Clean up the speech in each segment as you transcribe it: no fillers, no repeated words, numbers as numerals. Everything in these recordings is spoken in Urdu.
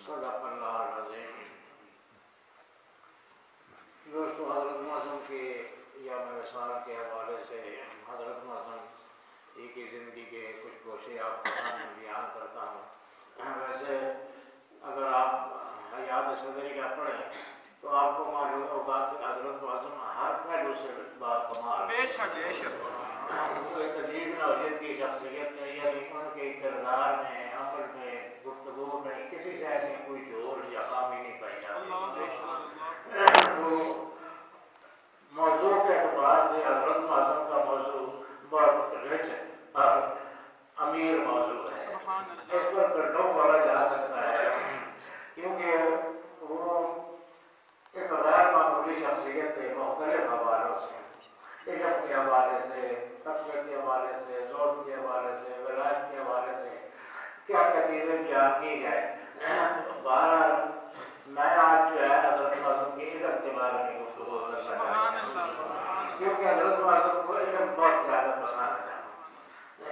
صدق اللہ العظیم۔ دوستو، حضرت معظم کے یوم وصال کے حوالے سے حضرت معظم ایک ہی زندگی کے کچھ گوشے آپ کے سامنے بیان کرتا ہوں۔ ویسے اگر آپ حیات صدری کا پڑھیں تو آپ کو معلوم ہوگا کہ حضرت معظم ہر پہلو سے باکمال، بے شک بے شک، کوئی عجیب نوعیت کی شخصیت ہے، یعنی ان کے کردار میں، عمل میں، گفتگو میں کسی شے میں کوئی جور یا خامی نہیں پائی جاتی۔ تو موضوع کے اعتبار سے حضرت معظم کا موضوع بہت رچ اور امیر موضوع ہے، اس پر گھنٹوں پڑھا جا سکتا ہے، کیونکہ وہ ایک غیر معمولی شخصیت ہے، مختلف حوالوں سے، علم کے حوالے سے، تقوی کے حوالے سے، ذوق کے حوالے سے، ولایت کے حوالے سے کیا کیا چیزیں بیان کی جائے۔ بہرحال میں آج جو ہے حضرت معظم کے علم کے بارے میں گفتگو کرنا چاہتا ہوں، کیونکہ حضرت معظم کو علم بہت زیادہ پسند ہے۔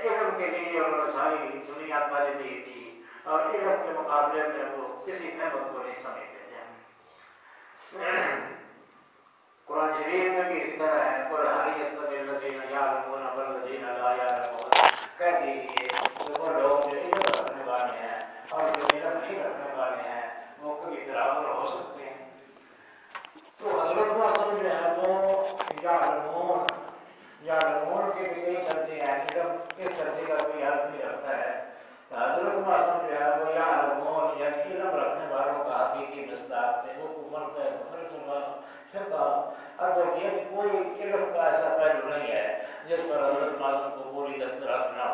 علم کے لیے انہوں نے ساری دنیا خرید دی تھی اور علم کے مقابلے میں وہ کسی نعمت کو نہیں سمجھتے تھے۔ قرآن شریف میں بھی اسی طرح ہے، قل هل يستوي الذين يعلمون والذين لا يعلمون، کہہ دیجیے کہ وہ لوگ جو علم رکھنے والے ہیں اور جو علم نہیں رکھنے والے ہیں وہ کبھی برابر ہو سکتے ہیں۔ تو حضرت معظم جو ہے وہ یعلمون کے بھی کئی درجے ہیں، علم کس درجے کا کوئی یاد نہیں رکھتا ہے۔ حضرت معظم جو ہے وہ یعلمون یعنی علم رکھنے والوں کا حقیقی مصداق تھے۔ وہ منطق، فلسفہ، فقہ، ادب، یعنی کوئی علم کا ایسا پہلو نہیں ہے جس پر حضرت معظم کو پوری دسترس نہ ہو۔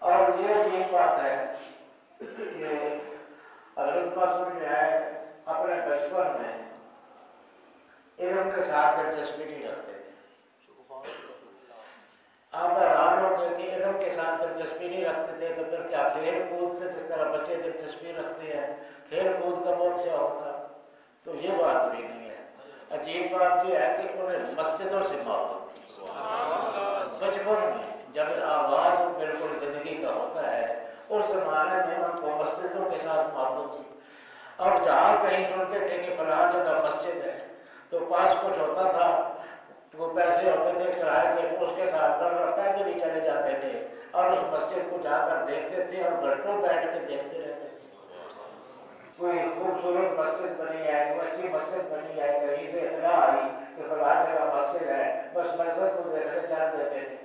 اور یہ عجیب بات ہے کہ حضرت معظم جو ہے اپنے بچپن میں علم کے ساتھ دلچسپی نہیں رکھتے تھے۔ آپ حیران ہوں گے کہ علم کے ساتھ دلچسپی نہیں رکھتے تھے تو پھر کیا کھیل کود سے جس طرح بچے دلچسپی رکھتے ہیں، کھیل کود کا بہت شوق تھا، تو یہ بات بھی نہیں ہے۔ عجیب بات یہ ہے کہ انہیں مسجدوں سے محبت تھی۔ بچپن میں جب آغاز بالکل زندگی کا ہوتا ہے اس زمانے میں ان کو مسجدوں کے ساتھ محبت تھی، اور جہاں کہیں سنتے تھے کہ فلاں جگہ مسجد ہے تو پاس کچھ ہوتا تھا، وہ پیسے ہوتے تھے کرائے کے، اس کے ساتھ پیدل ہی چلے جاتے تھے اور اس مسجد کو جا کر دیکھتے تھے اور گھنٹوں بیٹھ کے دیکھتے رہتے تھے۔ کوئی خوبصورت مسجد بنی ہے، کوئی اچھی مسجد بنی ہے، کہیں سے اطلاع آئی کہ فلاں جگہ مسجد ہے، بس مسجد کو دیکھنے چل دیتے تھے۔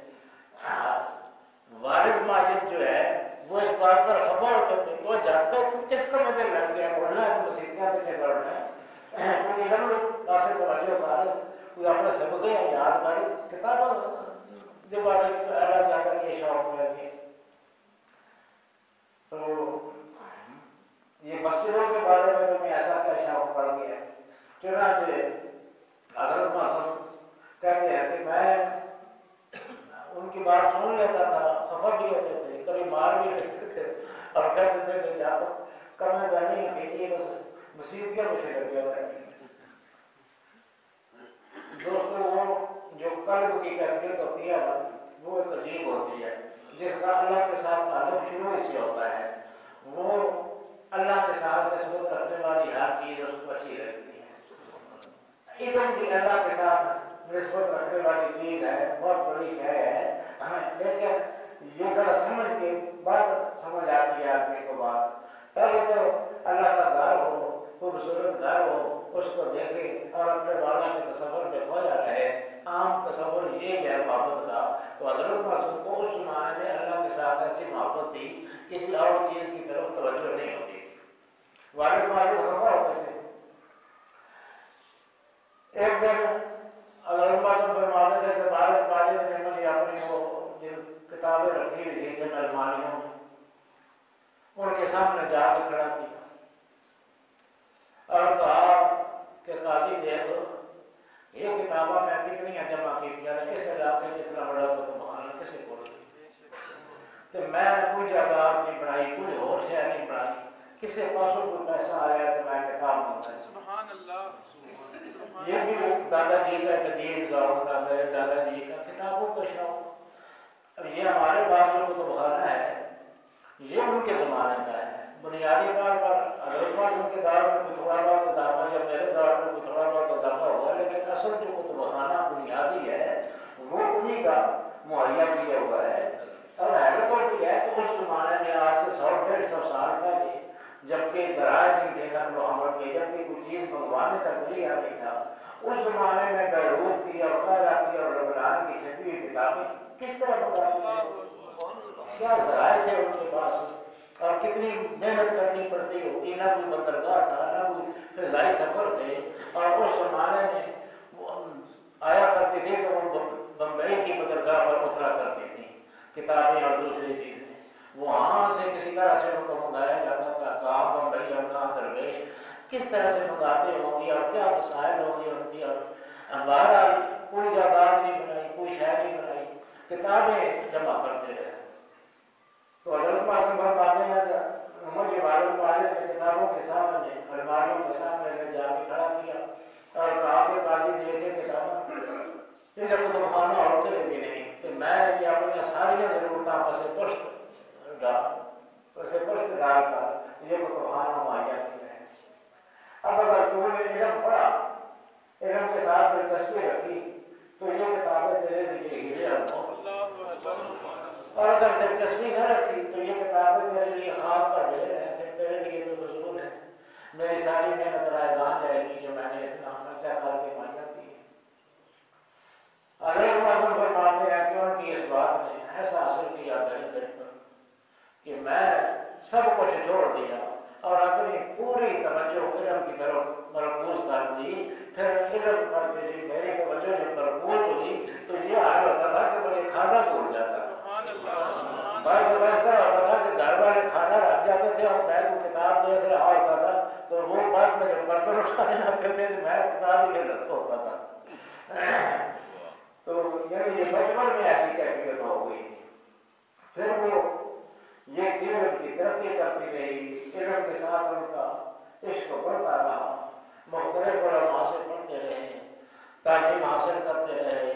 والد ماجد جو ہے وہ اس بات پر خفا ہوتے تھے کہ وہ جانتا ہے تم کس کمے میں لگ گیا، بولنا ہے مسیحیاں پیچھے بڑھنا ہے، کوئی علم پاسے توجہ کر، کوئی اپنے سبق یاد کر، کتابوں دوبارہ اللہ زیادہ کے شوق میں بھی۔ تو یہ مسجدوں کے بارے میں تو میں ایسا کیا شوق پڑ گیا، چنانچہ حضرت معظم کہتے ہیں کہ میں ان کی بات سن لیتا تھا، خفا بھی ہوتے تھے، کبھی مار بھی لیتے تھے اور کہتے تھے کہ جا تو کمیں بہنی بھیجیے، بس مسیح کیا مجھے لگے ہوئے ہیں۔ دوستو، وہ جو قلب کی کیفیت ہوتی ہے وہ ایک عجیب ہوتی ہے، جس کا اللہ کے ساتھ تعلق شروع ہی سے ہوتا ہے، وہ اللہ کے ساتھ نسبت رکھنے والی ہر چیز اس کو اچھی لگتی ہے۔ علم بھی اللہ کے ساتھ نسبت رکھنے والی چیز ہے، بہت بڑی شے ہے، لیکن یہ ذرا سمجھ کے بات سمجھ آتی ہے آدمی کو۔ بات پہلے تو اللہ کا گھر ہو، خوبصورت گھر ہو، اس کو دیکھے اور اپنے والوں کے تصور میں کھویا رہے، عام تصور یہ ہے محبت کا۔ تو حضرت معصوم کو اس زمانے میں اللہ کے ساتھ ایسی محبت تھی، کسی اور چیز کی طرف توجہ نہیں ہوتی تھی، والد ماجد خفا ہوتے تھے۔ ایک دن حضرت معصوم فرماتے تھے کہ والد ماجد نے مجھے اپنی وہ جن کتابیں رکھی ہوئی تھیں الماریوں میں، ان کے سامنے جا کے کھڑا کیا اور کہا کہ قاضی دیکھ یہ کتابیں میں کتنی جمع کی تھی، اس علاقے جتنا بڑا کتبخانہ کسے کھول تو میں کوئی جائیداد نہیں بنائی، کوئی اور شے نہیں بنائی، کسی پاسوں کوئی پیسہ آیا تو میں کتاب مانگتا۔ سبحان اللہ۔ یہ بھی دادا جی کا ایک عجیب ذوق تھا، میرے دادا جی کا کتابوں کا شوق۔ اب یہ ہمارے پاس جو کتبخانہ ہے یہ ان کے زمانے کا ہے. بنیادی طور پر حضرت ان کے دور میں کوئی تھوڑا بہت اضافہ یا میرے دور میں کوئی تھوڑا بہت اضافہ ہوا، لیکن اصل جو کتب خانہ بنیادی ہے وہ انہیں کا مہیا کیا ہوا ہے. اور حیرت ہوتی ہے کہ اس زمانے میں آج سے 100-150 سال پہلے جبکہ ذرائع نہیں تھے نقل و حمل کے، جبکہ کوئی چیز منگوانے کا ذریعہ نہیں تھا، اس زمانے میں بیروت کی اور قاہرہ کی اور لبنان کی چھپی ہوئی کتابیں کس طرح منگواتے تھے؟ کیا ذرائع تھے ان کے پاس اور کتنی محنت کرنی پڑتی ہوتی. نہ کوئی بندرگاہ تھا، نہ کوئی فضائی سفر تھے. اور اس زمانے میں آیا کرتی تھی کہ وہ بمبئی کی بندرگاہ پر اترا کرتی تھی کتابیں اور دوسری چیزیں. وہاں سے کسی طرح سے ان کو منگایا جاتا تھا. کہاں بمبئی اور کہاں درویش کس طرح سے منگاتے ہوں گی اور کیا وسائل ہوں گی ان کی. اور بہرحال کوئی جائیداد نہیں بنائی، کوئی شے نہیں بنائی، کتابیں جمع کرتے رہے. تو حضرت معصوم فرماتے ہیں کہ مجھے معلوم والے نے کتابوں کے سامنے الماریوں کے سامنے میں جا کے کھڑا کیا اور کہا کہ قاضی دیکھے کتابیں یہ جب کتب خانہ ہوتے بھی نہیں تو میں یہ اپنی ساری ضرورتیں پسے پشت ڈال کر یہ کتب خانہ مہیا کیا ہے. اب اگر تم نے علم پڑھا، علم کے ساتھ دلچسپی رکھی تو یہ کتابیں تیرے لیے ہیرے ہوں. اور اگر دلچسپی نہ رکھی تو یہ کتابیں میرے لیے خواب کا ڈھیر ہے، پھر تیرے لیے تو فضول ہے. میری ساری محنت رائے گان جائے گی جو میں نے اتنا خرچہ کر کے مہیا کی. حضرت معصوم فرماتے ہیں کہ ان کی اس بات نے ایسا حاصل کیا میرے دل پر کہ میں سب کچھ چھوڑ دیا اور اپنی پوری توجہ علم کی طرف مرکوز کر دی. پھر علم پر میری توجہ جب مرکوز ہوئی تو یہ حال ہوتا تھا کہ مجھے کھانا بھول جاتا تھا. بعض ایسا ہوتا تھا کہ گھر والے کھانا رکھ جاتے تھے اور میں کو کتاب دیکھ رہا ہوتا تھا تو وہ بعد میں جب برتن اٹھانے لگتے تھے تو میں کتاب ہی نہیں رکھا ہوتا تھا. تو یعنی یہ بچپن میں ایسی کیفیت ہو گئی. پھر وہ یہ علم کی ترقی کرتی رہی، علم کے ساتھ ان کا عشق بڑھتا رہا، مختلف علماء سے پڑھتے رہے، تعلیم حاصل کرتے رہے.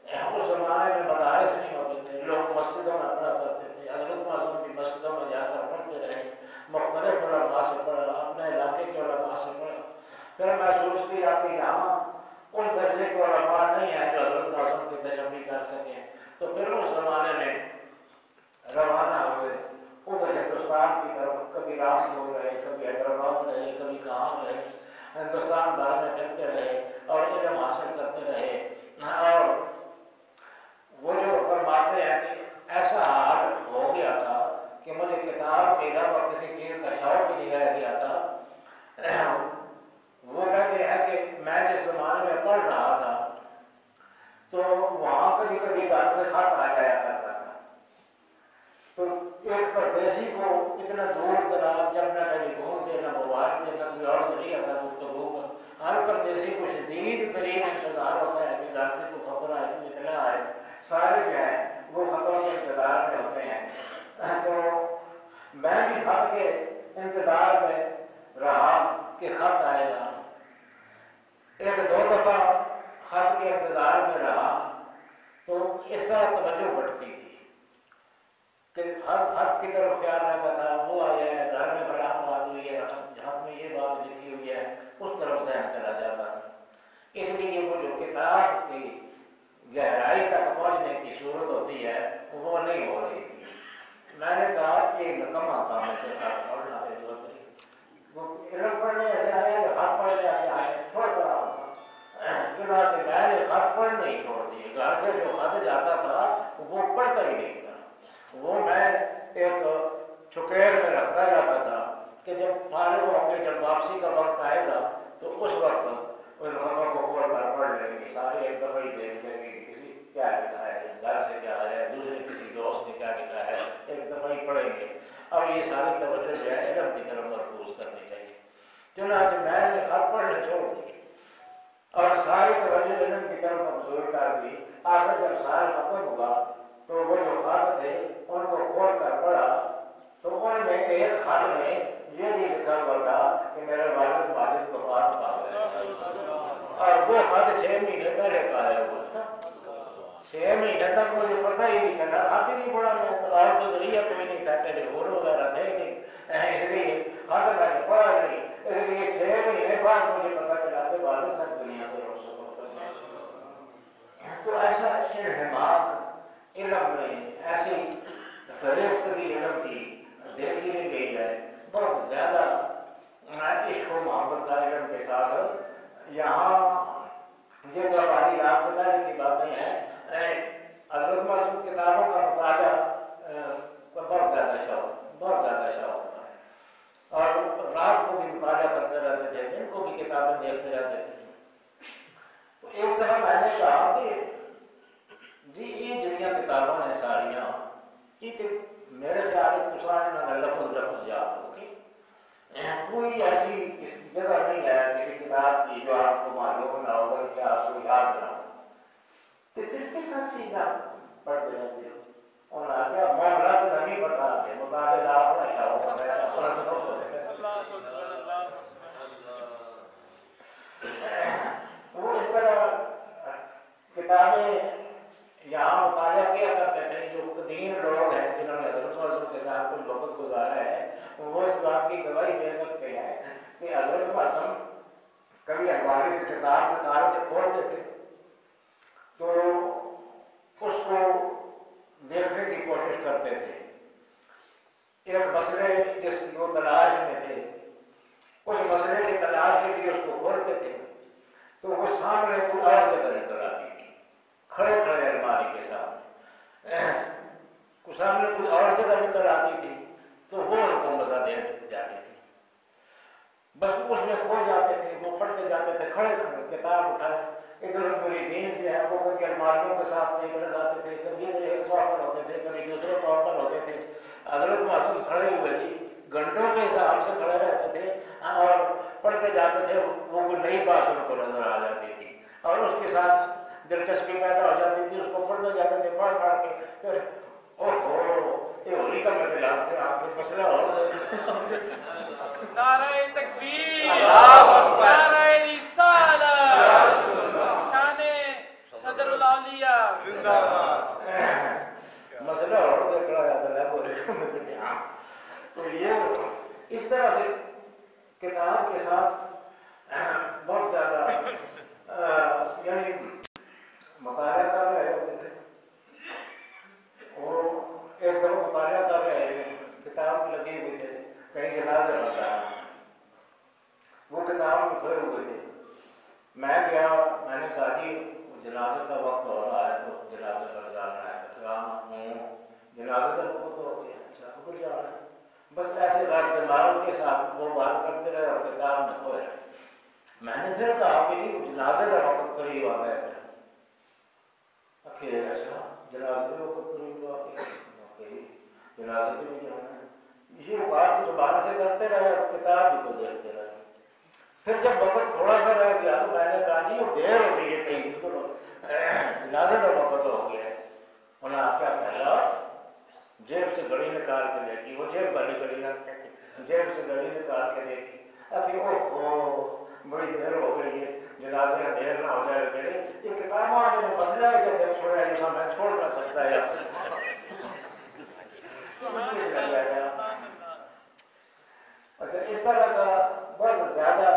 اس زمانے میں مدارس نہیں ہوتے تھے، لوگ مسجدوں میں پڑھا کرتے تھے. حضرت معصوم کی مسجدوں میں جا کر پڑھتے رہے، مختلف علماء سے پڑھا، اپنے علاقے کے علماء سے پڑھا. پھر محسوس کیا کہ یہاں اس درجے کے علماء نہیں ہیں جو حضرت معصوم کی تشریح کر سکیں. تو پھر اس زمانے میں روانہ ہوئے ادھر ہندوستان کی طرف. کبھی رامپور رہے، کبھی حیدرآباد رہے، کبھی کہاں رہے، ہندوستان بھر میں پھرتے رہے اور علم حاصل کرتے رہے. اور وہ جو فرماتے ہیں کہ ایسا حال ہو گیا تھا کہ مجھے کتاب کے علاوہ کسی چیز کا شوق ہی نہیں رہ گیا تھا. وہ کہتے ہیں کہ میں جس زمانے میں پڑھ رہا تھا تو وہاں کبھی کبھی گھر سے خط آ جایا کرتا تھا. تو ایک پردیسی کو اتنا دور دراز جب نہ ٹیلی فون تھے، نہ موبائل تھے، نہ کوئی اور ذریعہ تھا گفتگو کا، ہر پردیسی کو شدید ترین انتظار ہوتا ہے کہ گھر سے کوئی خبر آئے، کوئی اطلاع آئے. سارے جو ہیں وہ خطوں کے انتظار میں ہوتے ہیں. تو میں بھی خط کے انتظار میں رہا کہ خط آئے گا. 1-2 دفعہ خط کے انتظار میں رہا تو اس طرح توجہ بڑھتی تھی کہ خط کی طرف خیال رہتا تھا. وہ آیا ہے، گھر میں بڑا بات ہوئی ہے، ہاتھ میں یہ بات لکھی ہوئی ہے، اس طرف ذہن چلا جاتا تھا. اس لیے وہ جو کتاب کی گہرائی تک پہنچنے کی صورت ہوتی ہے وہ نہیں ہو رہی تھی. میں نے کہا کہ نکما کام ہے کتاب پڑھنا ہے. وہ علم پڑھنے ایسے آئے، خط پڑھنے ایسے آئے، چھوڑ کر آؤں. چنانچہ میں نے خط پڑھنے ہی چھوڑ دیے. گھر سے جو خط جاتا تھا وہ پڑھتا ہی نہیں تھا. وہ میں ایک چھکیر میں رکھتا جاتا تھا کہ جب فارغ ہوں گے، جب واپسی کا وقت آئے گا تو اس وقت ان خطوں کو کھول کر پڑھ لیں گے. سارے ایک دفعہ ہی دیکھ لیں گے کہ کسی کیا لکھا ہے، گھر سے کیا ہے، دوسرے کسی دوست نے کیا لکھا ہے، ایک دفعہ ہی پڑھیں گے. اب یہ ساری توجہ جو ہے علم کی طرف مرکوز کرنی چاہیے. چنانچہ میں نے خط پڑھنا چھوڑ دی اور ساری توجہ علم کی طرف مبذول کر دی. آخر جب سال ختم ہوا تو وہ جو خط تھے ان کو کھول کر پڑھا تو ان میں ایک خط میں یہ بھی لکھا ہوا تھا کہ میرے والد ماجد وفات پا گئے اور وہ خط 6 مہینے پہلے کا ہے ہوا تھا. 6 مہینے تک مجھے پتہ ہی نہیں چلا، ہاتھ ہی نہیں پڑا میں تو، آپ کو ذریعہ کوئی نہیں تھا، ٹیلی فون وغیرہ تھے نہیں، اس لیے ہاتھ میں نے پڑا نہیں، اس لیے 6 مہینے بعد مجھے پتہ چلا کہ والد صاحب دنیا سے رخصت ہو گئے۔ تو ایسا انہماک علم میں، ایسی فریفتگی علم کی دیکھی نہیں گئی ہے، بہت زیادہ عشق و محبت کا علم کے ساتھ۔ یہاں یہ تو ہماری رات سے پہلے کی باتیں ہیں، حضرت معصوم کتابوں کا مطالعہ کا بہت زیادہ شوق تھا، اور رات کو بھی مطالعہ کرتے رہتے تھے، دن کو بھی کتابیں دیکھتے رہتے تھے۔ تو ایک طرح میں نے کہا کہ جی یہ جنیا کتابوں نے ساریاں، یہ کہ میرے خیال ہے کچھ لفظ یاد ہو کہ کوئی ایسی جگہ نہیں ہے کسی کتاب کی جو آپ کو معلوم نہ ہو کہ آپ کو یاد نہ ہو، تو پھر کس حد سیدھا پڑھتے رہتے ہو؟ انہوں نے کیا معاملہ تو نہیں پڑھا کہ مطالعہ اپنا شوق ہے، اپنا شوق ہے۔ وہ اس طرح کتابیں یہاں مطالعہ کیا کرتے تھے، جو قدیم لوگ ہیں جنہوں نے حضرت معصوم کے ساتھ کچھ وقت گزارا ہے، وہ اس بات کی گواہی دے سکتے ہیں کہ حضرت معصوم کبھی اخباری سے کتاب نکال کے کھولتے تھے تو اس کو دیکھنے کی کوشش کرتے تھے، ایک مسئلے جس کی وہ تلاش میں تھے، اس مسئلے کی تلاش کے لیے اس کو کھولتے تھے تو وہ سامنے کوئی اور جگہ نکل آتی تھی، کھڑے کھڑے الماری کے سامنے کوئی اور جگہ نکل آتی تھی تو وہ ان کو مزہ دے جاتی تھی، بس اس میں کھو جاتے تھے، وہ پڑھتے جاتے تھے کھڑے کھڑے، کتاب اٹھائے، ادھر میری دین جو ہے وہ کبھی الماریوں کے ساتھ ایک لگاتے تھے، کبھی ادھر ایک طور پر ہوتے تھے، کبھی دوسرے طور پر ہوتے تھے۔ حضرت معصوم کھڑے ہوئے جی گھنٹوں کے حساب سے کھڑے رہتے تھے اور پڑھتے جاتے تھے، وہ کوئی نئی بات ان کو نظر آ جاتی تھی اور اس کے ساتھ دلچسپی پیدا ہو جاتی تھی، اس کو پڑھتے جاتے تھے، پڑھ پڑھ کے پھر یہ ہولی کا مزے لاتے ہیں آپ کے مسئلہ ہو گئے۔ نعرہ تکبیر، نعرہ رسالت، شان صدر الاولیاء زندہ باد۔ مسئلہ اور دیکھا جاتا ہے بولے تو یہ اس طرح سے کتاب کے ساتھ بہت زیادہ یعنی مطالعہ کر رہے ہوتے تھے، وہ ایک دفعہ مطالعہ کر رہے تھے، کتاب لگی ہوئی تھے، کہیں جنازہ بتا رہا، وہ کتاب میں کھڑے ہوئے تھے، میں گیا، میں نے کہا جی جنازے کا وقت ہو رہا ہے تو جنازے پر جانا ہے، جنازے کا وقت ہو گیا، اچھا تو جا رہا ہے، بس ایسے غیر دماغ کے ساتھ وہ بات کرتے رہے اور کتاب میں کھوئے رہے۔ میں نے پھر کہا کہ جی جنازے کا وقت قریب آ گیا ہے، ایسا جنازے کا وقت قریب آ گیا، جنازے پہ بھی جانا ہے، یہ بات دوبارہ سے کرتے رہے اور کتاب بھی کو دیکھتے رہے۔ پھر جب وقت تھوڑا سا رہ گیا تو میں نے کہا جی وہ دیر ہو گئی ہے، کہیں تو جنازے کا وقت ہو گیا ہے۔ انہوں نے کیا کہا، جیب سے گھڑی نکال کے دیکھی، وہ جیب والی گھڑی نہ کہتی، جیب سے گھڑی نکال کے دیکھی، اچھی اوہ بڑی دیر ہو گئی ہے، جنازے میں دیر نہ ہو جائے گا، یہ کتابوں نے مسئلہ ہے جب جب چھوڑا ہے جیسا میں چھوڑ نہ سکتا ہے۔ اچھا اس طرح کا بہت زیادہ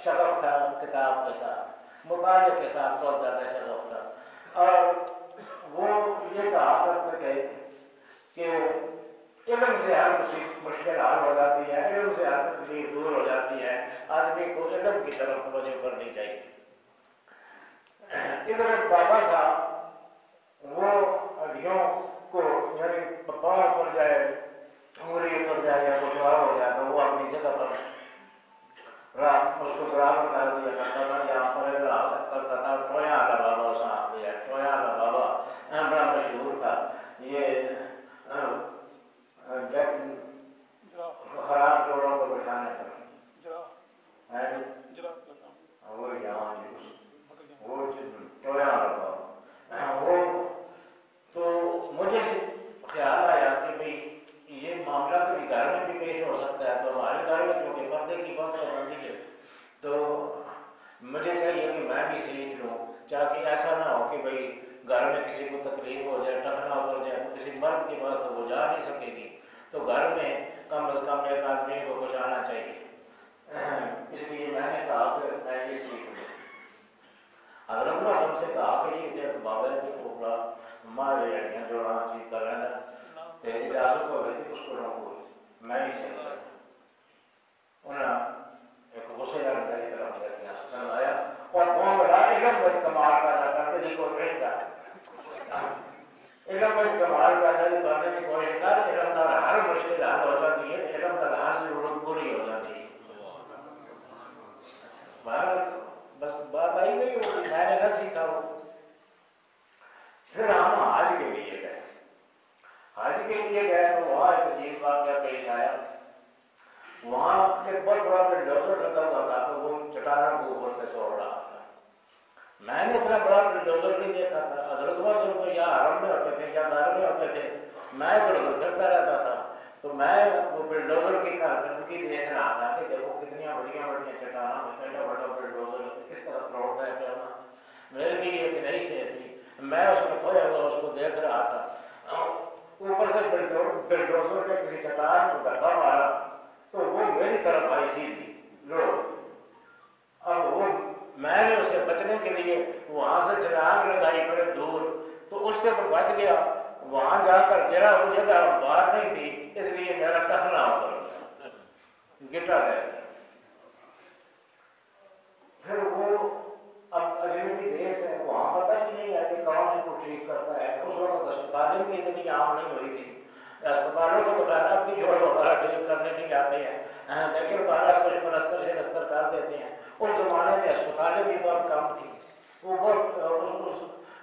شغف تھا کتاب کے ساتھ، مطالعے کے ساتھ بہت زیادہ شغف تھا، اور وہ یہ کہا کرتے تھے کہ علم سے ہر مشکل حل ہو جاتی ہے، علم سے ہر تکلیف دور ہو جاتی ہے، آدمی کو علم کی طرف توجہ کرنی چاہیے۔ ادھر ایک بابا تھا، وہ ہڈیوں کو یعنی پاؤں پر جائے، انگلی پر جائے یا کچھ اور ہو جائے تو وہ اپنی جگہ پر اس کو برابر کر دیا کرتا تھا، یہاں پر کرتا تھا، ٹویا والا بابا صاحب لیا، ٹویا والا بابا بڑا مشہور تھا، یہ خراب جوڑوں کو بٹھانے پر وہ ٹویا والا بابا، وہ تو مجھے خیال آیا کہ بھئی یہ معاملہ کبھی گھر میں بھی پیش ہو سکتا ہے، تو ہمارے گھر میں چونکہ پردے کی بہت پابندی ہے تو مجھے چاہیے کہ میں بھی سیکھ لوں، تاکہ ایسا نہ ہو کہ بھئی گھر میں کسی کو تکلیف ہو جائے، ٹخنا اتر جائے، تو کسی مرد کے پاس تو وہ جا نہیں سکے گی، تو گھر میں کم از کم ایک آدمی کو کچھ آنا چاہیے۔ اس لیے میں نے کہا کہ میں یہ سیکھ لوں۔ حضرت نے ہم سے کہا کہ یہ بابا کے ٹوکرا ہمارے اڑیاں جوڑا چیز کر رہے ہیں تو اجازت ہو رہی تھی اس کو کو میں ہی سیکھ رہا انہیں ایک غصے کا نظر کی طرف سے آیا اور وہ بڑا علم میں استعمال پیدا کرنے کی کوشش کر، علم میں استعمال پیدا کرنے کی کوشش کر، علم کا ہر مشکل حل ہو جاتی ہے، علم کا ہر ضرورت پوری ہو جاتی ہے۔ بس بات آئی گئی ہوگی، میں نے نہ سیکھا وہ۔ پھر ہم حج کے لیے گئے، حج کے لیے گئے تو وہاں ایک عجیب واقعہ پیش آیا۔ وہاں ایک بہت بڑا بلڈوزر لگا ہوا تھا تو وہ چٹانوں کو اوپر سے توڑ رہا تھا۔ میں نے اتنا بڑا بلڈوزر نہیں دیکھا تھا، حضرت عمر کو یا حرم میں ہوتے تھے یا گھر میں ہوتے تھے، میں ادھر ادھر کرتا رہتا تھا، تو میں وہ بلڈوزر کی کارکردگی دیکھ رہا تھا کہ دیکھو کتنی بڑی بڑی چٹانوں میں پہلا بڑا بلڈوزر کس طرح توڑتا ہے پیانا۔ میرے لیے ایک نئی شے تھی، میں اس میں کھویا ہوا اس کو دیکھ رہا تھا۔ اوپر سے بلڈوزر نے کسی چٹان کو دھکا مارا تو وہ میری طرف آئی سیدھی لوگ۔ اب وہ میں نے اسے بچنے کے لیے وہاں سے چھلانگ لگائی بڑے دور، تو اس سے تو بچ گیا، وہاں جا کر گرا، وہ جگہ باہر نہیں تھی، اس لیے میرا ٹخنا ہو گیا، گٹا رہ گیا۔ پھر وہ اب اجنبی دیش ہے، وہاں پتہ ہی نہیں ہے کہ کون ان کو ٹھیک کرتا ہے۔ اس وقت اسپتالیں بھی اتنی عام نہیں ہوئی تھی، اسپتالوں کو تو خیر اب بھی جوڑ وغیرہ ٹھیک کرنے نہیں آتے ہیں، لیکن باہر کچھ پلستر سے نستر کر دیتے ہیں۔ اس زمانے میں اسپتالیں بھی بہت کم تھیں۔ وہ بہت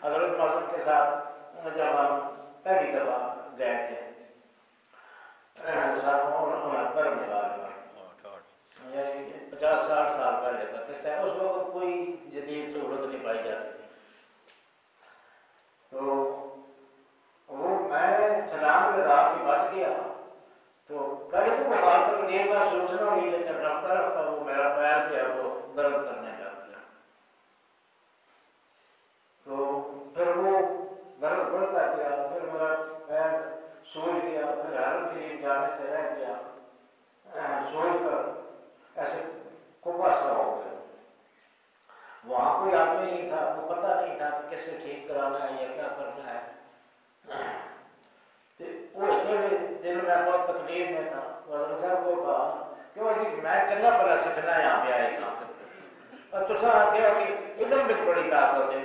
حضرت معظم کے ساتھ جب ہم پہلی دفعہ گئے تھے 1969 میں، یعنی 50-60 سال پہلے کا قصہ ہے۔ اس وقت کوئی جدید سہولت نہیں پائی جاتی تھی، تو وہ میں چھلانگ لگا کے بچ گیا۔ تو پہلے تو وہ بات تک دیر کا سوچنا ہوئی، لیکن رفتہ رفتہ وہ میرا پیر جو ہے وہ درد کرنے لگ گیا، تو پھر وہ درد بڑھتا گیا، پھر میرا پیر سوج گیا، پھر حرم شریف جانے سے رہ گیا، سوچ کر ایسے کپا سا ہو گیا۔ وہاں کوئی آدمی نہیں تھا، کو پتہ نہیں تھا کہ کس سے ٹھیک کرانا ہے یا کیا کرنا ہے۔ وہ دل میں بہت تکلیف میں تھا، حضرت صاحب کو کہا کہ وہ جی میں چنگا بھلا سیکھنا یہاں پہ آئے گا، اور تصا کیا کہ علم میں بڑی طاقت ہے،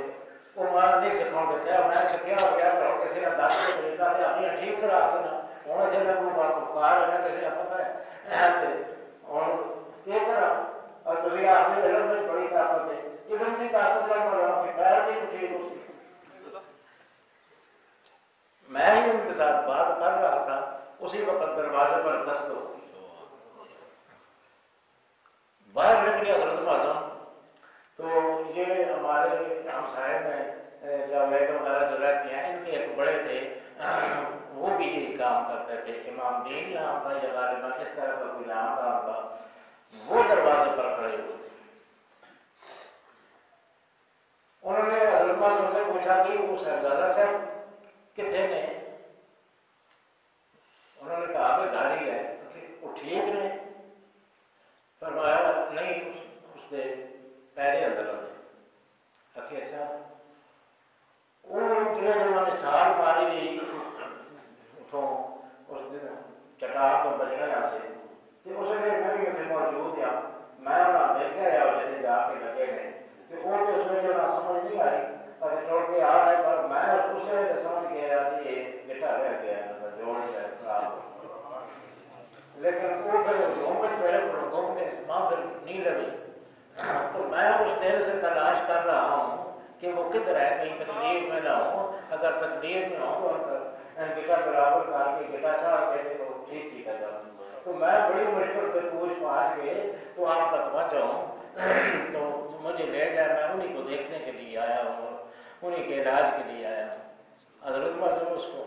وہ ماں نہیں سکھاؤ گے کیا میں سکھیا اور کیا کرو کسی کا دس کے طریقہ سے ہمیں ٹھیک کرا دینا ہوں جب میں کوئی کار ہے نا کسی کا پتہ ہے اور کیا کرا، اور تھی آپ نے علم میں بڑی طاقت ہے، علم کی طاقت نہ پڑا پیر بھی تو ٹھیک ہو سکتی۔ میں ہی ان کے ساتھ بات کر رہا تھا، اسی وقت دروازے پر دست ہو گئی، باہر نکلی حضرت معظم۔ تو یہ ہمارے ہمسائے میں جاوید وغیرہ جو رہتے ہیں، ان کے ایک بڑے تھے، وہ بھی یہی کام کرتے تھے، امام دین نام تھا یا غالباً اس طرح کا کوئی نام تھا ان کا، وہ دروازے پر کھڑے ہوئے تھے۔ انہوں نے حضرت معظم سے پوچھا کہ وہ صاحبزادہ صاحب کتنے نے؟ انہوں نے کہا کہ گھر ہی ہے۔ وہ ٹھیک نے؟ فرمایا نہیں، اس کے پیرے اندر ہوتے۔ اچھا، وہ انہوں نے چھال ماری گئی اٹھوں اس چٹان کو بچنے یہاں سے، کہ اس نے میں بھی اتنے موجود ہوں، میں انہیں دیکھا ہے اور جیسے جا کے لگے گئے کہ وہ تو اس میں جو نہ سمجھ نہیں آئی اور چھوڑ کے آ رہے، پر میں اس سے سمجھ گیا کہ یہ گٹا رہ گیا ہے، جوڑ ہے خراب، لیکن وہ پھر گھوم میرے پر گھوم کے ماں پھر نہیں لگی۔ تو میں اس دیر سے تلاش کر رہا ہوں کہ وہ کدھر ہے، کہیں تکلیف میں نہ ہو، اگر تکلیف میں ہو تو گٹا برابر کر کے گٹا چڑھا کے تو ٹھیک کیا جاؤں۔ تو میں بڑی مشکل سے پوچھ پاچھ کے تو آپ تک پہنچا ہوں، تو مجھے لے جائے، میں انہیں کو دیکھنے کے لیے آیا ہوں اور انہیں کے علاج کے لیے آیا ہوں۔ حضرت معظم اس کو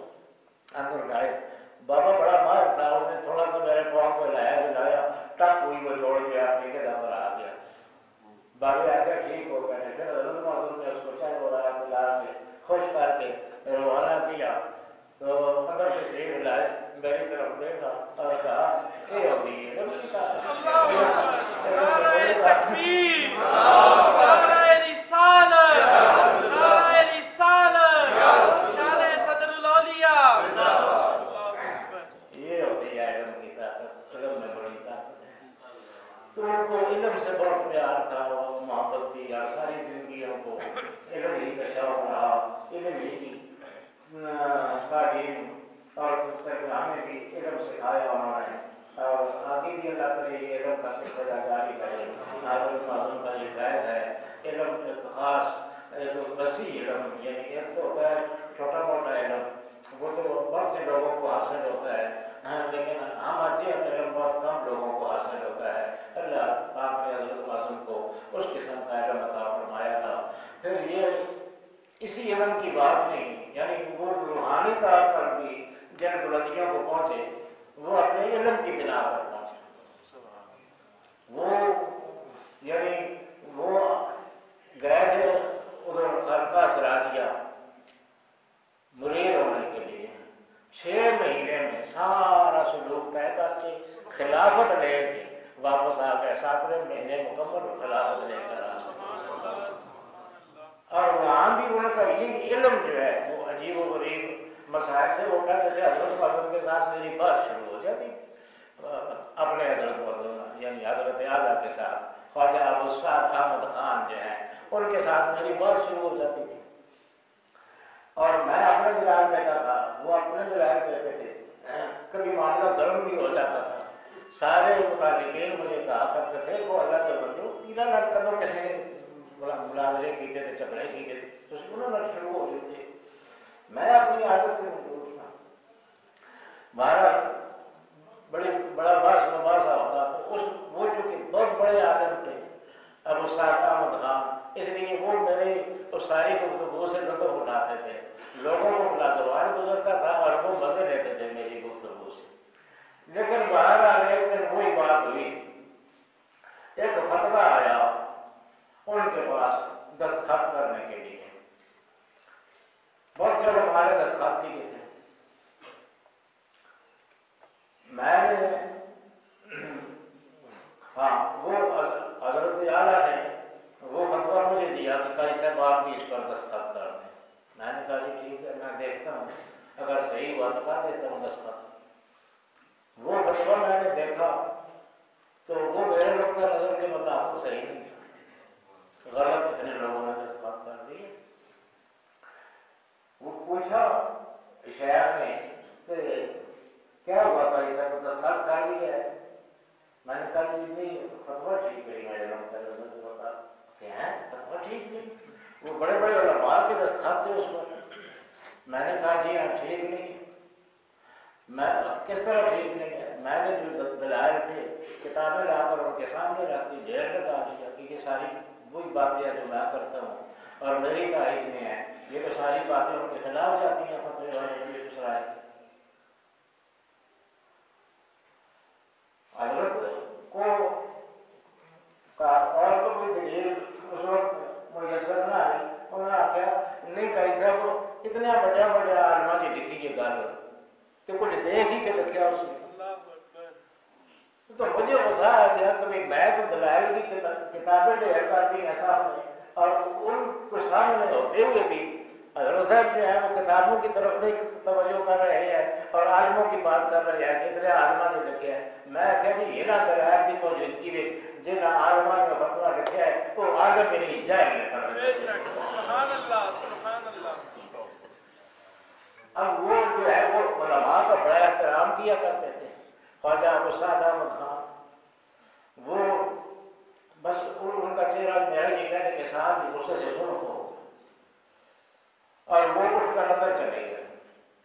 اندر لائے، بابا بڑا ماہر تھا، اس نے تھوڑا سا میرے پاؤں پہ لایا، ٹک ہوئی وہ جوڑ کے اپنے کے دم پر آ گیا، بابے آ کے ٹھیک ہو گئے۔ پھر حضرت معظم نے اس کو چائے وغیرہ پلا کے خوش کر تو اگر تشریف لائے میری طرف دیکھا اور کہا یہ ہوگی علم کی طاقت، نعرہ تکبیر، نعرہ رسالت، نعرہ رسالت، شان صدر الاولیاء، یہ ہوتی ہے علم کی طاقت، علم میں بڑی طاقت ہے۔ تو ان کو علم سے بہت پیار تھا، وہ محبت تھی، اور ساری زندگی ان کو علم ہی کا شوق رہا، علم ہی کی تعلیم اور ہمیں بھی علم سکھایا انہوں نے، اور آگے بھی اللہ کرے یہ علم کا سلسلہ جاری کرے۔ حضرت معظم کا یہ فیض ہے، علم ایک خاص ایک وسیع علم، یعنی ایک تو ہوتا ہے چھوٹا موٹا علم، وہ تو بہت سے لوگوں کو حاصل ہوتا ہے، لیکن ہم اچھے علم بہت کم لوگوں کو حاصل ہوتا ہے۔ اللہ پاک نے حضرت معظم کو اس قسم کا علم عطا فرمایا تھا۔ پھر یہ اسی علم کی بات نہیں، یعنی وہ روحانی طور پر بھی جن بلندیوں کو پہنچے وہ اپنے علم کی بنا پر پہنچے۔ وہ یعنی وہ گئے تھے ادھر خرقہ سراجیہ مرید ہونے کے لیے، 6 مہینے میں سارا سلوک طے کر کے خلافت لے کے واپس آ گئے، 7ویں مہینے مکمل خلافت لے کر آ گئے۔ اور وہاں بھی ان کا یہ علم جو ہے وہ عجیب و غریب مسائل سے، وہ کہتے تھے حضرت معظم کے ساتھ میری بات شروع ہو جاتی تھی، اپنے حضرت معظم یعنی حضرت اعلیٰ کے ساتھ، خواجہ ابو سعد احمد خان جو ہیں ان کے ساتھ میری بات شروع ہو جاتی تھی، اور میں اپنے دلائل دیتا تھا، وہ اپنے دلائل دیتے تھے، کبھی معاملہ گرم بھی ہو جاتا تھا۔ سارے متعلقین مجھے کہا کرتے تھے وہ اللہ کے بندے تیرا نٹ کدو کسی نے مناظرے کیتے تھے، جھگڑے کیتے تھے، تو انہوں نے شروع ہو جاتے، میں اپنی عادت سے مجبور تھا۔ بہرحال بڑا بحث مباحثہ ہوتا تو وہ چونکہ بہت بڑے عالم تھے ابو سعد احمد خان، اس لیے وہ میرے اس ساری گفتگو سے لطف اٹھاتے تھے، لوگوں کو بلادوار گزرتا تھا اور وہ مزے لیتے تھے میری گفتگو سے۔ لیکن بہرحال ایک دن وہی بات ہوئی، ایک فتویٰ آیا ان کے پاس دستخط کرنے کے لیے، بہت سے لوگ ہمارے دستخط کیے تھے، میں نے وہ حضرت اعلیٰ نے وہ فتویٰ مجھے دیا کہ قاضی صاحب آپ بھی اس پر دستخط کر دیں۔ میں نے کہا جی ٹھیک ہے، میں دیکھتا ہوں، اگر صحیح ہوا تو کر دیتا ہوں دستخط۔ وہ فتویٰ میں نے دیکھا تو وہ میرے نقطۂ نظر کے مطابق صحیح نہیں تھا، غلط اتنے لوگوں نے دستخط کر دیے۔ وہ پوچھا شیخ نے کہ کیا ہوا قاضی صاحب کو دستخط کر دیا ہے؟ میں نے کہا کہ نہیں فتویٰ ٹھیک نہیں، میرے نقطۂ نظر کے مطابق کہ ہے فتویٰ ٹھیک نہیں، وہ بڑے بڑے علماء کے دستخط تھے اس پر۔ میں نے کہا جی ہاں ٹھیک نہیں، میں کس طرح ٹھیک نہیں ہے؟ میں نے جو دلائل تھے کتابیں لا کر ان کے سامنے رکھ دی، ڈھیر لگا دیا کہ یہ ساری وہی باتیں ہیں جو میں کرتا ہوں اور میری تائید میں ہے، یہ تو ساری باتیں ان کے خلاف جاتی ہیں فتوی اور سرائے۔ حضرت کو اور تو کوئی دلیل اس وقت میسر نہ آئی، انہوں نے آخیا نہیں قاضی صاحب اتنے بڑے عالماں کی لکھی یہ گل تو کچھ دیکھ ہی کے لکھا اس نے۔ تو مجھے غصہ آ گیا کہ میں تو دلائل کی کتابیں ڈھیر کر دی ایسا ہونے، اور ان کو سامنے ہوتے ہوئے بھی حضرت صاحب جو ہے وہ کتابوں کی طرف نہیں توجہ کر رہے ہیں اور عالموں کی بات کر رہے ہیں کہ اتنے عالماں نے لکھے ہیں۔ میں کہا جی یہ نہ دلائل کی موجودگی میں جن عالماں نے فتویٰ لکھا ہے وہ عالم نہیں جاہل ہے۔ سبحان اللہ، سبحان اللہ۔ اب وہ جو ہے وہ علماء کا بڑا احترام کیا کرتے تھے، خواجہ ابو سعد احمد خان، وہ بس ان کا چہرہ میرا یہ کہنے کے ساتھ ہی غصے سے سرخ ہو اور وہ اٹھ کر اندر چلے گئے،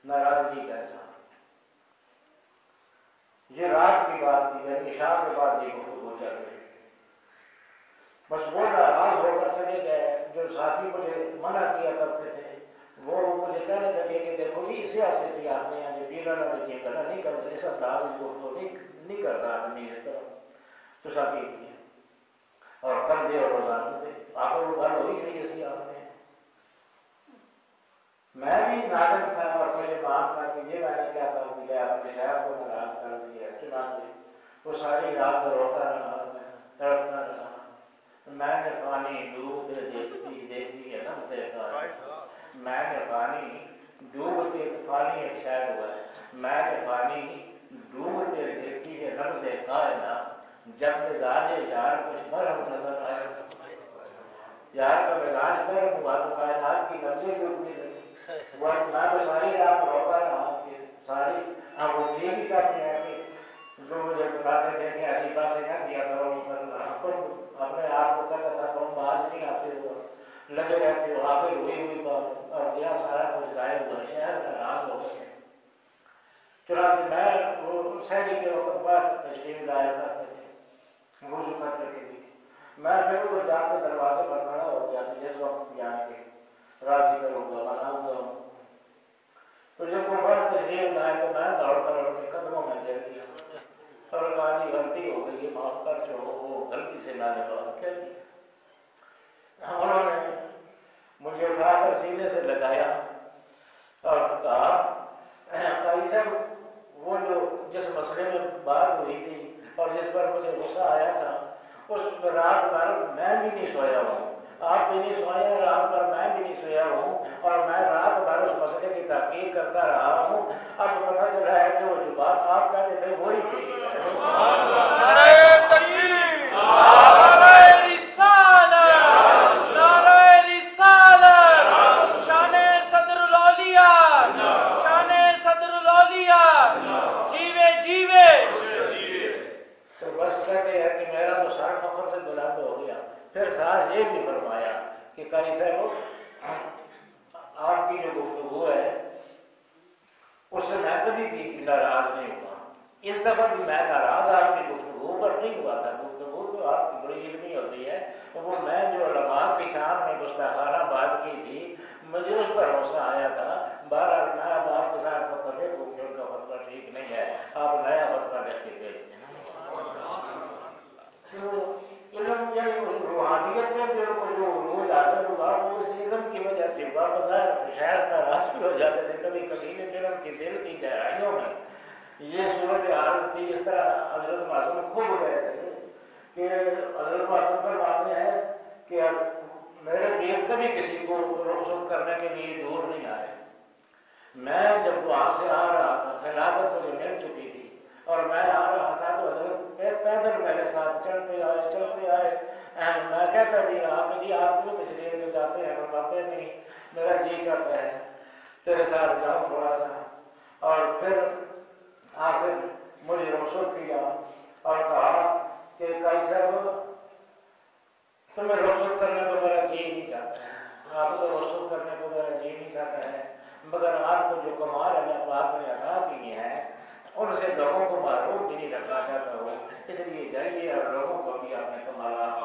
ناراضگی کا اظہار۔ یہ رات کی بات تھی، یعنی عشاء کے بعد یہ گفتگو چل رہی، بس وہ ناراض ہو کر چلے گئے۔ جو ساتھی مجھے منع کیا کرتے تھے وہ مجھے کہنے لگے کہ دیکھو جی اسے ایسے سی آپ نے آج پیرانہ بچے گلا نہیں کرتے، اس انداز اس کو نہیں کرتا آدمی اس طرح تو ساتھی تھی اور کر دے اور روزانہ دے، آخر وہ گل ہوئی نہیں اسی آپ نے۔ میں بھی نادم تھا اور مجھے معلوم تھا کہ یہ میں نے کیا کر دیا، اپنے شہر کو ناراض کر دیا، چنانچہ وہ ساری رات روتا رہا، میں تڑپتا رہا، میں نے پانی ڈوبتے دیکھتی ہے نا اسے کہا، میں نے پانی ڈوبتے، پانی ایک شاعر ہوا ہے، میں نے پانی ڈوبتے دیکھی ہے نبض کائنات، جب مزاج یار کچھ نرم نظر آئے، یار کا مزاج نرم ہوا تو کائنات کی نبضیں ڈوبنے لگی، وہ میں تو ساری رات روتا رہا کہ ساری وہ ٹھیک ہی کرتے ہیں کہ جو مجھے بتاتے تھے کہ ایسی باتیں نہ کیا کرو، اپنے آپ کو کہتا تھا تم باز نہیں آتے ہو، لگے رہتے ہو، آخر ہوئی بات اور کیا سارا کچھ ضائع ہوا، شہر ناراض ہو گئے۔ چنانچہ میں وہ سہری کے وقت بعد تشریف لایا کرتے تھے، وضو کر رکھی تھی، میں پھر وہ جا کے دروازے پر کھڑا ہو گیا تھا جس وقت جانے کے راضی کروں گا بناؤں گا، تو جب وہ بڑھ تشریف لائے تو میں دوڑ کر ان کے قدموں میں گر دیا اور کہا جی غلطی ہو گئی، معاف کر چھوڑو، وہ غلطی سے میں نے بات کہہ دی۔ انہوں نے مجھے اٹھا کر سینے سے لگایا اور کہا بھائی صاحب وہ جو جس مسئلے میں بات ہوئی تھی اور جس پر مجھے غصہ آیا تھا اس رات بھر میں بھی نہیں سویا ہوں، آپ بھی نہیں سوئے، رات بھر میں بھی نہیں سویا ہوں اور میں رات بھر اس مسئلے کی تحقیق کرتا رہا ہوں، اب پتہ چلا ہے کہ وہ جو بات آپ کہتے تھے وہی تھی۔ پھر ساتھ یہ بھی فرمایا کہ قاری صاحب آپ کی جو گفتگو ہے اس سے میں کبھی بھی ناراض نہیں ہوا، اس دفعہ بھی میں ناراض آپ کی گفتگو پر نہیں ہوا تھا، گفتگو تو آپ کی بڑی علمی ہوتی ہے، وہ میں جو علماء کی شان میں گستاخانہ بات کی تھی مجھے اس پر غصہ آیا تھا، بہرحال میں اب آپ کے ساتھ متفق ہوں کہ ان کا فتویٰ ٹھیک نہیں ہے، آپ نیا فتویٰ لکھ کے بھیج دیں۔ علم یعنی روحانیت میں جو عروج حاصل ہوا وہ اس علم کی وجہ سے ہوا، بظاہر شاید ناراض بھی ہو جاتے تھے کبھی کبھی، لیکن ان کے دل کی گہرائیوں میں یہ صورتحال تھی۔ اس طرح حضرت معصوم خوب رہے تھے کہ حضرت معصوم فرماتے ہیں کہ میرے پیر کبھی کسی کو رخصت کرنے کے لیے دور نہیں آئے، میں جب وہاں سے آ رہا تھا خلافت مجھے مل چکی تھی اور میں آ رہا تھا تو حضرت پیدل میرے ساتھ چلتے آئے، میں کہتا بھی رہا کہ جی آپ کیوں تشریف لے جاتے ہیں، فرماتے نہیں میرا جی چاہتا ہے تیرے ساتھ جاؤں تھوڑا سا، اور پھر آخر مجھے رخصت کیا اور کہا کہ قاری صاحب تمہیں رخصت کرنے کو میرا جی نہیں چاہتا ہے، آپ کو رخصت کرنے کو میرا جی نہیں چاہتا ہے، مگر آپ کو جو کمال اللہ پاک نے عطا کی ہے ان سے لوگوں کو محروم بھی نہیں رکھنا چاہتا ہوں، اس لیے جائیے اور لوگوں کو بھی اپنے کمالات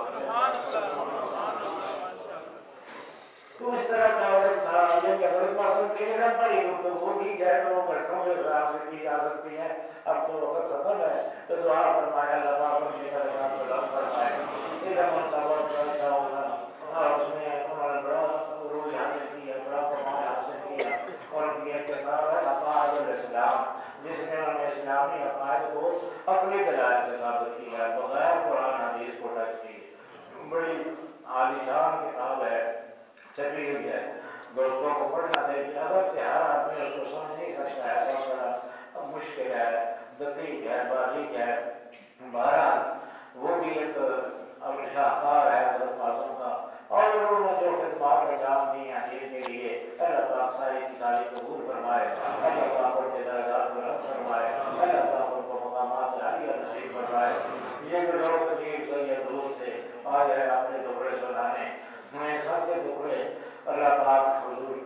تو اس طرح کا عورت تھا یہ کہ حضرت معصوم کے علم پر ہی گفتگو کی جائے تو وہ گھنٹوں کے حساب سے کی جا سکتی ہے، اب تو وقت ختم ہے تو دعا فرمائے اللہ پاک ان کی درجات بلند فرمائے، علم ان کا وقت کرتا ہوگا اور اس میں انہوں نے بڑا عروج حاصل کیا، بڑا کمال حاصل کیا، اور ان کی انتخاب ہے عقائد الاسلام جس نے انہوں نے اسلامی عقائد کو اپنی دلائل سے ثابت کیا ہے بغیر قرآن حدیث کو ٹچ کی، بڑی عالیشان کتاب ہے، چھپی ہوئی ہے، دوستوں کو پڑھنا چاہیے، اگر ہر آدمی اس کو سمجھ نہیں سکتا ہے بہت بڑا مشکل ہے، دقیق ہے، باریک ہے، بہرحال وہ بھی ایک شاہکار ہے حضرت معصوم کا، اور انہوں نے جو خدمات انجام دی ہیں دین کے لیے اللہ پاک ساری کی ساری قبول فرمائے، اللہ پاک ان کے درجات بلند فرمائے، اللہ پاک ان کو مقامات عالیہ نصیب فرمائے۔ یہ جو لوگ قریب سے یا دور سے آئے ہیں اپنے دکڑے سنانے، میں سب کے دکڑے اللہ پاک حضور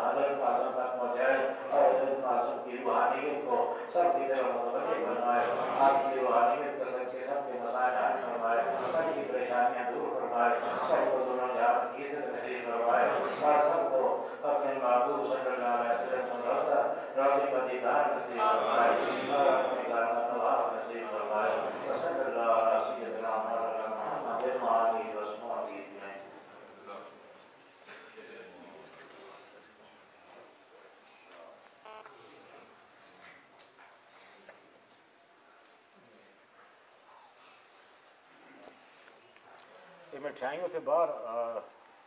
حضرت معصوم تک پہنچائے اور حضرت معصوم کی روحانیت کو سب کی طرف متوجہ بنائے، آپ کی روحانیت کا سب کے مسائل حل فرمائے، سب کی پریشانیاں دور فرمائے، سب کو دونوں جہاں کی عزت نصیب فرمائے اور سب کو اپنے محبوب صلی اللہ علیہ وسلم کو روضہ یہ مٹھائیوں کے باہر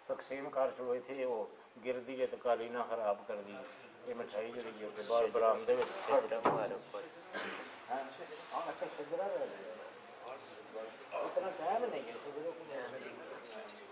تقسیم کر چھوڑے تھے وہ گردی ہے تو کالینہ خراب کر دی یہ مٹھائی جو رہی ہے باہر برآمدے میں اچھا شجرا رہ گیا اتنا ٹائم نہیں ہے